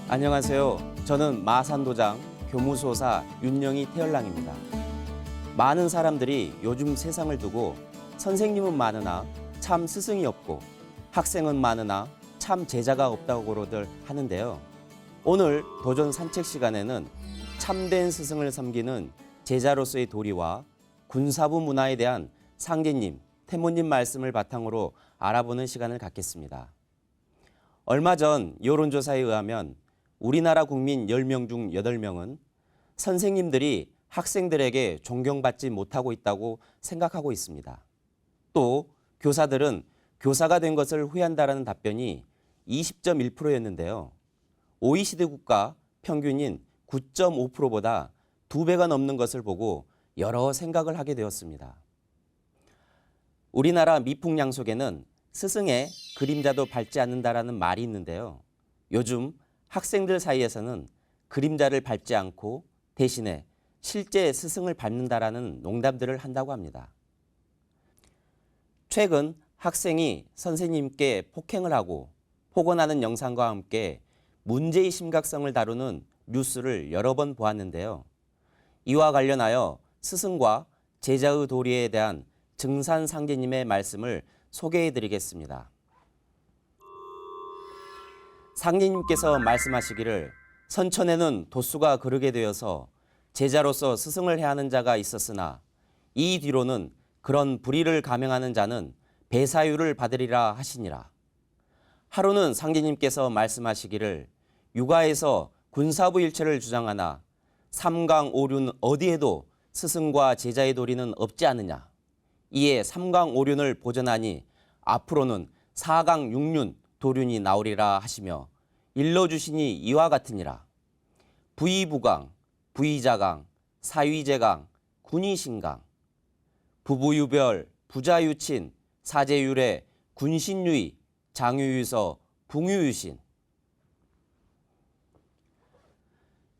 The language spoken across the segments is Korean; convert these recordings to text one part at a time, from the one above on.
안녕하세요. 저는 마산도장 교무소사 윤영희 태열랑입니다. 많은 사람들이 요즘 세상을 두고 선생님은 많으나 참 스승이 없고 학생은 많으나 참 제자가 없다고들 하는데요. 오늘 도전 산책 시간에는 참된 스승을 섬기는 제자로서의 도리와 군사부 문화에 대한 상제님, 태모님 말씀을 바탕으로 알아보는 시간을 갖겠습니다. 얼마 전 여론조사에 의하면 우리나라 국민 10명 중 8명은 선생님들이 학생들에게 존경받지 못하고 있다고 생각하고 있습니다. 또 교사들은 교사가 된 것을 후회한다라는 답변이 20.1%였는데요. OECD 국가 평균인 9.5%보다 2배가 넘는 것을 보고 여러 생각을 하게 되었습니다. 우리나라 미풍양속에는 스승의 그림자도 밟지 않는다라는 말이 있는데요. 요즘 학생들 사이에서는 그림자를 밟지 않고 대신에 실제 스승을 밟는다라는 농담들을 한다고 합니다. 최근 학생이 선생님께 폭행을 하고 폭언하는 영상과 함께 문제의 심각성을 다루는 뉴스를 여러 번 보았는데요. 이와 관련하여 스승과 제자의 도리에 대한 증산 상제님의 말씀을 소개해 드리겠습니다. 상제님께서 말씀하시기를 선천에는 도수가 그르게 되어서 제자로서 스승을 해야 하는 자가 있었으나 이 뒤로는 그런 불의를 감행하는 자는 배사유를 받으리라 하시니라. 하루는 상제님께서 말씀하시기를 육아에서 군사부 일체를 주장하나 삼강오륜 어디에도 스승과 제자의 도리는 없지 않느냐. 이에 삼강오륜을 보전하니 앞으로는 사강육륜 도륜이 나오리라 하시며 일러주시니 이와 같으니라. 부의부강, 부의자강, 사위제강, 군의신강, 부부유별, 부자유친, 사제유례, 군신유의, 장유유서, 붕유유신.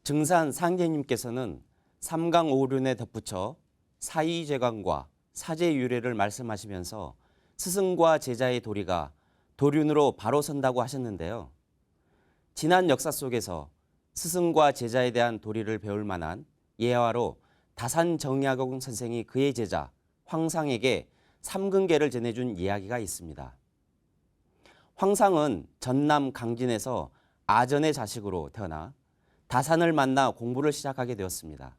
증산 상제님께서는 삼강오륜에 덧붙여 사위제강과 사제유례를 말씀하시면서 스승과 제자의 도리가 도륜으로 바로 선다고 하셨는데요. 지난 역사 속에서 스승과 제자에 대한 도리를 배울 만한 예화로 다산정약용 선생이 그의 제자 황상에게 삼근계를 전해준 이야기가 있습니다. 황상은 전남 강진에서 아전의 자식으로 태어나 다산을 만나 공부를 시작하게 되었습니다.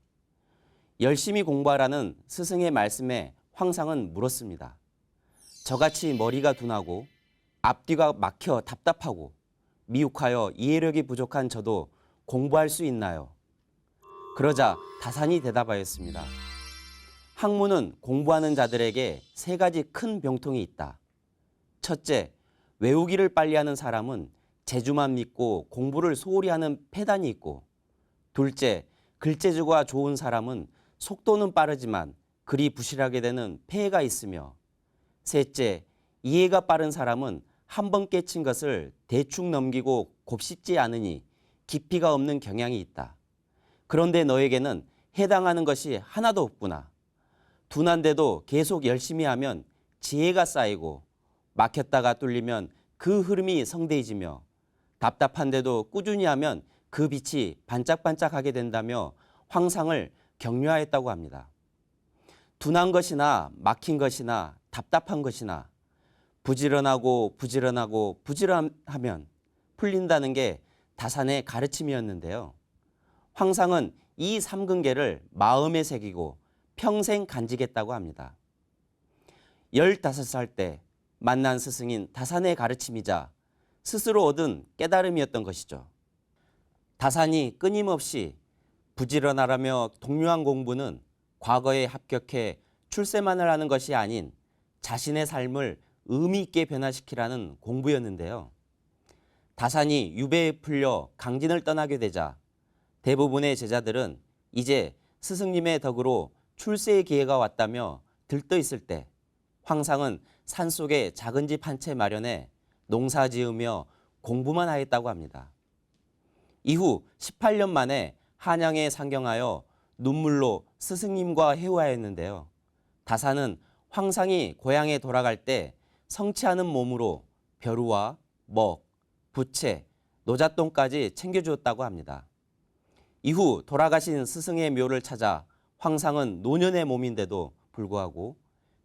열심히 공부하라는 스승의 말씀에 황상은 물었습니다. 저같이 머리가 둔하고 앞뒤가 막혀 답답하고 미혹하여 이해력이 부족한 저도 공부할 수 있나요? 그러자 다산이 대답하였습니다. 학문은 공부하는 자들에게 3가지 큰 병통이 있다. 첫째, 외우기를 빨리 하는 사람은 재주만 믿고 공부를 소홀히 하는 패단이 있고, 둘째, 글재주가 좋은 사람은 속도는 빠르지만 글이 부실하게 되는 폐해가 있으며, 셋째, 이해가 빠른 사람은 한 번 깨친 것을 대충 넘기고 곱씹지 않으니 깊이가 없는 경향이 있다. 그런데 너에게는 해당하는 것이 하나도 없구나. 둔한데도 계속 열심히 하면 지혜가 쌓이고 막혔다가 뚫리면 그 흐름이 성대해지며 답답한데도 꾸준히 하면 그 빛이 반짝반짝하게 된다며 황상을 격려하였다고 합니다. 둔한 것이나 막힌 것이나 답답한 것이나 부지런하고 부지런하면 풀린다는 게 다산의 가르침이었는데요. 황상은 이 삼근계를 마음에 새기고 평생 간직했다고 합니다. 15살 때 만난 스승인 다산의 가르침이자 스스로 얻은 깨달음이었던 것이죠. 다산이 끊임없이 부지런하라며 독려한 공부는 과거에 합격해 출세만을 하는 것이 아닌 자신의 삶을 의미 있게 변화시키라는 공부였는데요. 다산이 유배에 풀려 강진을 떠나게 되자 대부분의 제자들은 이제 스승님의 덕으로 출세의 기회가 왔다며 들떠있을 때 황상은 산속에 작은 집 한 채 마련해 농사 지으며 공부만 하였다고 합니다. 이후 18년 만에 한양에 상경하여 눈물로 스승님과 회화했는데요. 다산은 황상이 고향에 돌아갈 때 성취하는 몸으로 벼루와 먹, 부채, 노잣돈까지 챙겨주었다고 합니다. 이후 돌아가신 스승의 묘를 찾아 황상은 노년의 몸인데도 불구하고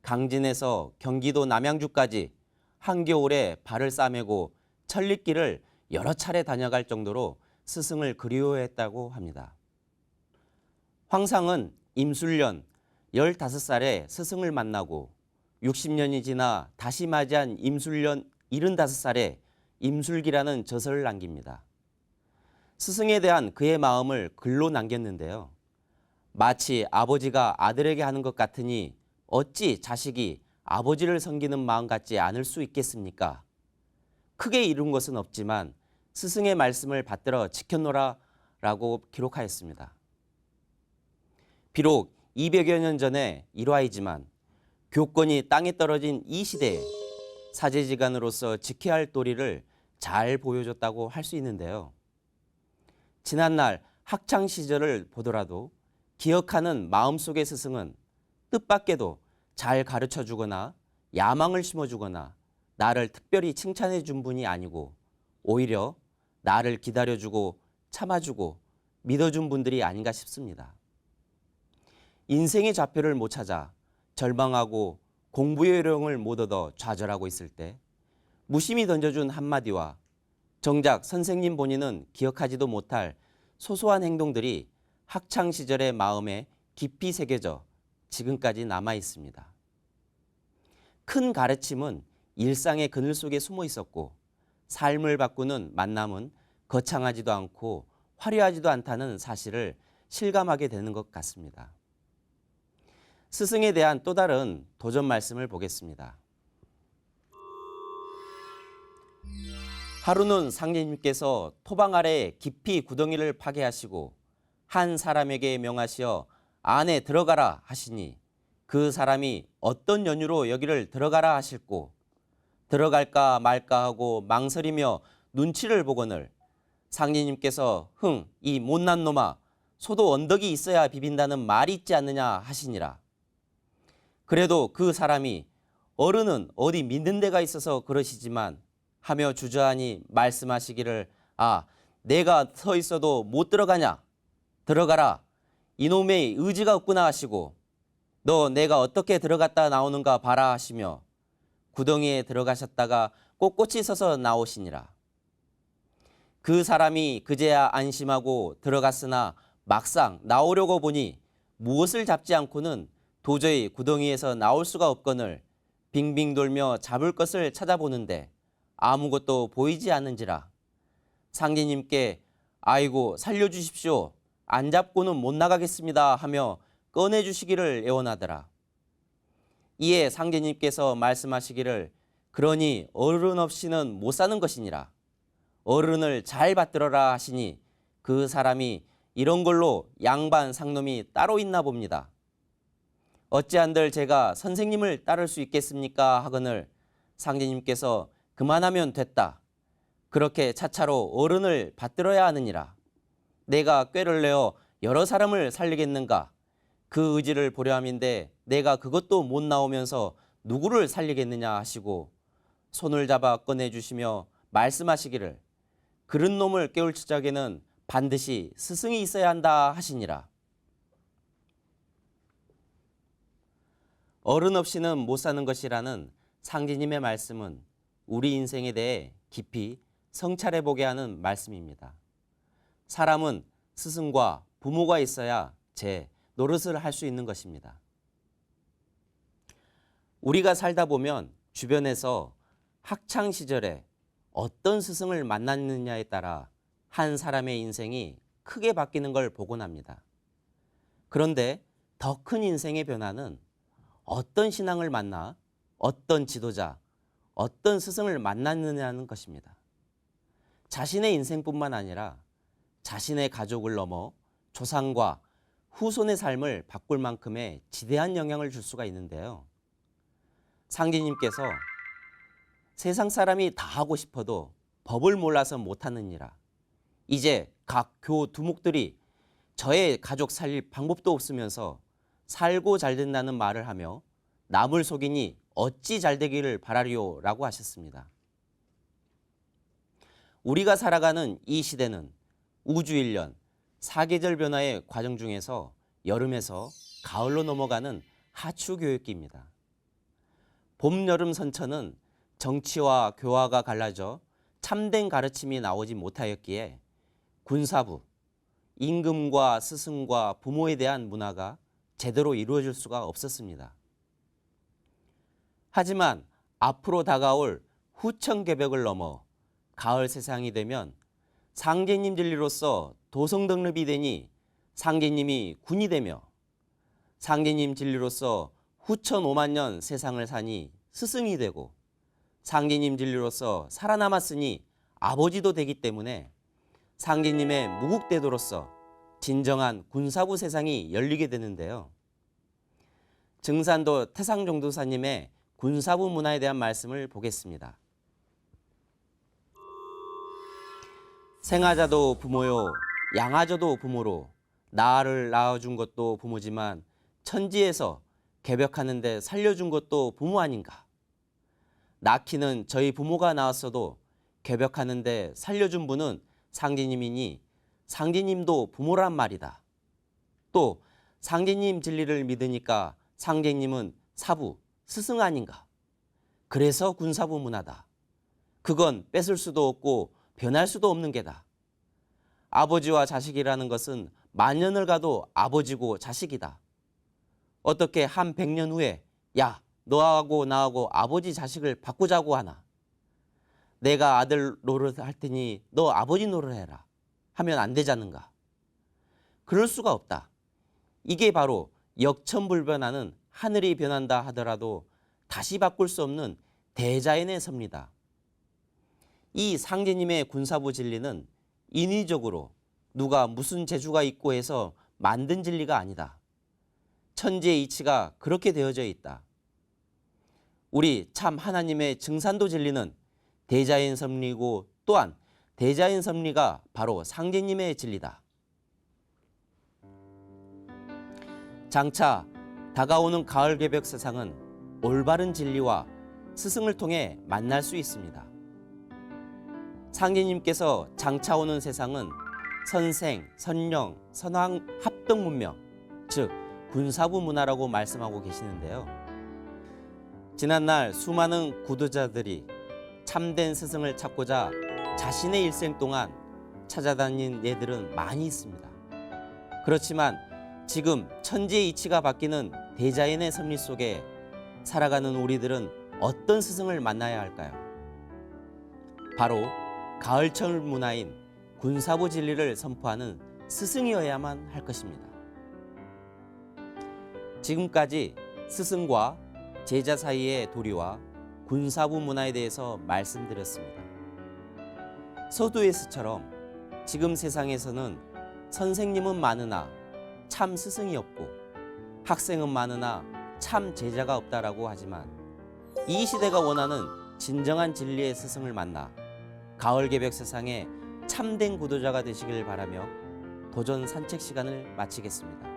강진에서 경기도 남양주까지 한겨울에 발을 싸매고 천리길을 여러 차례 다녀갈 정도로 스승을 그리워했다고 합니다. 황상은 임술년 15살에 스승을 만나고 60년이 지나 다시 맞이한 임술년 75살에 임술기라는 저서를 남깁니다. 스승에 대한 그의 마음을 글로 남겼는데요. 마치 아버지가 아들에게 하는 것 같으니 어찌 자식이 아버지를 섬기는 마음 같지 않을 수 있겠습니까? 크게 이룬 것은 없지만 스승의 말씀을 받들어 지켰노라 라고 기록하였습니다. 비록 200여 년 전의 일화이지만 교권이 땅에 떨어진 이 시대에 사제지간으로서 지켜야 할 도리를 잘 보여줬다고 할 수 있는데요. 지난날 학창 시절을 보더라도 기억하는 마음속의 스승은 뜻밖에도 잘 가르쳐 주거나 야망을 심어주거나 나를 특별히 칭찬해 준 분이 아니고 오히려 나를 기다려주고 참아주고 믿어준 분들이 아닌가 싶습니다. 인생의 좌표를 못 찾아 절망하고 공부의 요령을 못 얻어 좌절하고 있을 때 무심히 던져준 한마디와 정작 선생님 본인은 기억하지도 못할 소소한 행동들이 학창시절의 마음에 깊이 새겨져 지금까지 남아 있습니다. 큰 가르침은 일상의 그늘 속에 숨어 있었고 삶을 바꾸는 만남은 거창하지도 않고 화려하지도 않다는 사실을 실감하게 되는 것 같습니다. 스승에 대한 또 다른 도전 말씀을 보겠습니다. 하루는 상제님께서 토방 아래 깊이 구덩이를 파괴하시고 한 사람에게 명하시어 안에 들어가라 하시니 그 사람이 어떤 연유로 여기를 들어가라 하실꼬 들어갈까 말까 하고 망설이며 눈치를 보거늘 상제님께서 흥 이 못난 놈아 소도 언덕이 있어야 비빈다는 말이 있지 않느냐 하시니라. 그래도 그 사람이 어른은 어디 믿는 데가 있어서 그러시지만 하며 주저하니 말씀하시기를 아 내가 서 있어도 못 들어가냐 들어가라 이놈의 의지가 없구나 하시고 너 내가 어떻게 들어갔다 나오는가 봐라 하시며 구덩이에 들어가셨다가 꼿꼿이 서서 나오시니라. 그 사람이 그제야 안심하고 들어갔으나 막상 나오려고 보니 무엇을 잡지 않고는 도저히 구덩이에서 나올 수가 없거늘 빙빙 돌며 잡을 것을 찾아보는데 아무것도 보이지 않는지라. 상제님께 아이고 살려주십시오. 안 잡고는 못 나가겠습니다 하며 꺼내주시기를 애원하더라. 이에 상제님께서 말씀하시기를 그러니 어른 없이는 못 사는 것이니라. 어른을 잘 받들어라 하시니 그 사람이 이런 걸로 양반 상놈이 따로 있나 봅니다. 어찌한들 제가 선생님을 따를 수 있겠습니까 하거늘 상제님께서 그만하면 됐다. 그렇게 차차로 어른을 받들어야 하느니라. 내가 꾀를 내어 여러 사람을 살리겠는가. 그 의지를 보려함인데 내가 그것도 못 나오면서 누구를 살리겠느냐 하시고 손을 잡아 꺼내주시며 말씀하시기를 그런 놈을 깨울 적에는 반드시 스승이 있어야 한다 하시니라. 어른 없이는 못 사는 것이라는 상제님의 말씀은 우리 인생에 대해 깊이 성찰해보게 하는 말씀입니다. 사람은 스승과 부모가 있어야 제 노릇을 할 수 있는 것입니다. 우리가 살다 보면 주변에서 학창 시절에 어떤 스승을 만났느냐에 따라 한 사람의 인생이 크게 바뀌는 걸 보곤 합니다. 그런데 더 큰 인생의 변화는 어떤 신앙을 만나 어떤 지도자, 어떤 스승을 만났느냐는 것입니다. 자신의 인생뿐만 아니라 자신의 가족을 넘어 조상과 후손의 삶을 바꿀 만큼의 지대한 영향을 줄 수가 있는데요. 상제님께서 세상 사람이 다 하고 싶어도 법을 몰라서 못하느니라. 이제 각 교 두목들이 저의 가족 살릴 방법도 없으면서 살고 잘 된다는 말을 하며 남을 속이니 어찌 잘 되기를 바라리오 라고 하셨습니다. 우리가 살아가는 이 시대는 우주일년, 사계절 변화의 과정 중에서 여름에서 가을로 넘어가는 하추교육기입니다. 봄, 여름 선천은 정치와 교화가 갈라져 참된 가르침이 나오지 못하였기에 군사부, 임금과 스승과 부모에 대한 문화가 제대로 이루어질 수가 없었습니다. 하지만 앞으로 다가올 후천개벽을 넘어 가을 세상이 되면 상제님 진리로서 도성덕립이 되니 상제님이 군이 되며 상제님 진리로서 후천 5만 년 세상을 사니 스승이 되고 상제님 진리로서 살아남았으니 아버지도 되기 때문에 상제님의 무국대도로서 진정한 군사부 세상이 열리게 되는데요. 증산도 태상종도사님의 군사부 문화에 대한 말씀을 보겠습니다. 생하자도 부모요, 양하자도 부모로 나를 낳아준 것도 부모지만 천지에서 개벽하는데 살려준 것도 부모 아닌가. 낳기는 저희 부모가 낳았어도 개벽하는데 살려준 분은 상제님이니 상제님도 부모란 말이다. 또 상제님 진리를 믿으니까 상제님은 사부, 스승 아닌가. 그래서 군사부 문화다. 그건 뺏을 수도 없고 변할 수도 없는 게다. 아버지와 자식이라는 것은 만년을 가도 아버지고 자식이다. 어떻게 한 100년 후에 야, 너하고 나하고 아버지 자식을 바꾸자고 하나. 내가 아들 노릇 할 테니 너 아버지 노릇 해라 하면 안 되자는가. 그럴 수가 없다. 이게 바로 역천불변하는 하늘이 변한다 하더라도 다시 바꿀 수 없는 대자연의 섭리다. 이 상제님의 군사부 진리는 인위적으로 누가 무슨 재주가 있고 해서 만든 진리가 아니다. 천지의 이치가 그렇게 되어져 있다. 우리 참 하나님의 증산도 진리는 대자연 섭리고 또한 대자연 섭리가 바로 상제님의 진리다. 장차 다가오는 가을 개벽 세상은 올바른 진리와 스승을 통해 만날 수 있습니다. 상제님께서 장차 오는 세상은 선생, 선령, 선왕 합동 문명, 즉 군사부 문화라고 말씀하고 계시는데요. 지난날 수많은 구도자들이 참된 스승을 찾고자 자신의 일생 동안 찾아다닌 예들은 많이 있습니다. 그렇지만 지금 천지의 이치가 바뀌는 대자연의 섭리 속에 살아가는 우리들은 어떤 스승을 만나야 할까요? 바로 가을철 문화인 군사부 진리를 선포하는 스승이어야만 할 것입니다. 지금까지 스승과 제자 사이의 도리와 군사부 문화에 대해서 말씀드렸습니다. 서두에서처럼 지금 세상에서는 선생님은 많으나 참 스승이 없고 학생은 많으나 참 제자가 없다라고 하지만 이 시대가 원하는 진정한 진리의 스승을 만나 가을 개벽 세상에 참된 구도자가 되시길 바라며 도전 산책 시간을 마치겠습니다.